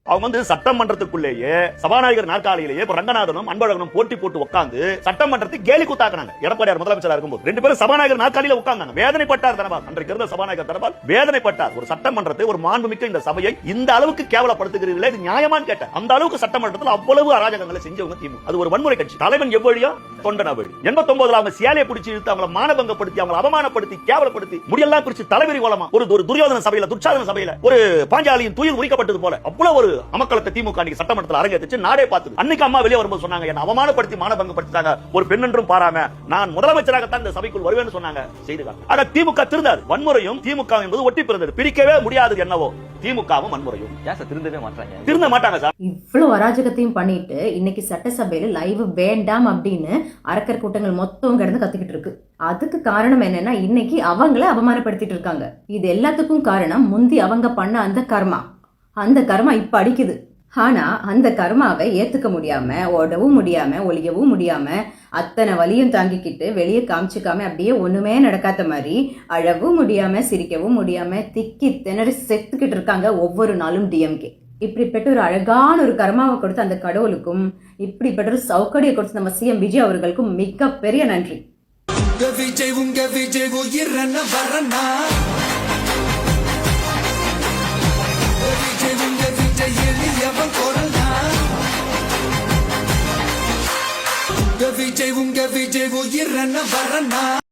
அவங்க சட்டமன்றத்துக்குள்ளேயே சபாநாயகர் நாற்காலியிலேயே ரங்கநாதனும் அன்பழகனும் போட்டி போட்டு உட்கார்ந்து சட்டமன்றத்தை கேலி கூத்தாக்குனாங்க. எடப்பாடியார் முதலமைச்சரா இருக்கும்போது 2 பேரும் சபாநாயகர் நாற்காலியில உட்கார்ந்தாங்க. வேதனைப்பட்டார் தனபால், அன்றைக்கு இருந்த சபாநாயகர் தனபால் வேதனைப்பட்டார். ஒரு சட்டமன்றத்தை, ஒரு மாண்புமிக்க இந்த சபையை இந்த அளவுக்கு கேவலப்படுத்துகிறீர்களே, இது நியாயமான்னு கேட்டார். அந்த அளவுக்கு சட்டமன்றத்தில் அவ்வளவு அராஜகங்களை செஞ்சவங்க திமுக. அது ஒரு வன்முறை கட்சி. தலைவன் எவ்வழியோ தொண்டன் அவ்வழி. 89 அவங்க சேலையை பிடிச்சி இழுத்து அவங்களை மானபங்கப்படுத்தி, அவங்களை அவமானப்படுத்தி, கேவலப்படுத்தி, முடியெல்லாம் பிரிச்சு தலைவரி கோலமா ஒரு துரியோதன சபையில, துர்சாதன சபையில ஒரு பாஞ்சாலியின் துயில் உரிக்கப்பட்டது போல அவ்வளவு ஒரு அமக்களத்தை திமுக அன்னைக்கு சட்டமன்றத்தில் அரங்கேற்றிச்சு, நாடே பார்த்தது. அன்னைக்கு அம்மா வெளியே வரும்போது சொன்னாங்க, என்ன அவமானப்படுத்தி மானபங்கப்படுத்திட்டாங்க, ஒரு பெண் என்றும் பாராம நான் முதலமைச்சராகத்தான் இந்த சபைக்குள் வருவேன்னு சொன்னாங்க. செய்துதான். ஆக திமுக திருந்தாது. வன்முறையும் திமுக என்பது ஒட்டி பிறந்தது, பிரிக்கவே முடியாது. என்னவோ திமுகவும் வன்முறையும் திருந்தவே மாட்டாங்க, திருந்த மாட்டாங்க சார். இவ்வளவு அராஜகத்தையும் பண்ணிட்டு இன்னைக்கு சட்டசபையில லைவ் வேண்டாம் அப்படின்னு அரக்கர் கூட்டங்கள் மொத்தம் கிடந்து கத்துக்கிட்டு இருக்கு. அதுக்கு காரணம் என்னன்னா, இன்னைக்கு அவங்கள அவமானப்படுத்திட்டு இருக்காங்க. இது எல்லாத்துக்கும் காரணம் முந்தி அவங்க பண்ண அந்த கர்மா இப்ப அடிக்குது. ஆனா அந்த கர்மாவை ஏத்துக்க முடியாம, ஓடவும் முடியாம, ஒளியவும் முடியாம, அத்தனை வலியும் தாங்கிக்கிட்டு வெளியே காமிச்சுக்காம அப்படியே ஒண்ணுமே நடக்காத மாதிரி அழவும் முடியாம, சிரிக்கவும் முடியாம, திக்கி திணறி செத்துக்கிட்டு இருக்காங்க ஒவ்வொரு நாளும் டிஎம்கே. இப்படிப்பட்ட ஒரு அழகான ஒரு கர்மாவை கொடுத்த அந்த கடவுளுக்கும், இப்படிப்பட்ட ஒரு சௌகரிய கொடுத்த நம்ம சிஎம் விஜய் அவர்களுக்கும் மிகப்பெரிய நன்றி. விஜய் உங்க விஜய் உயிர் வரனா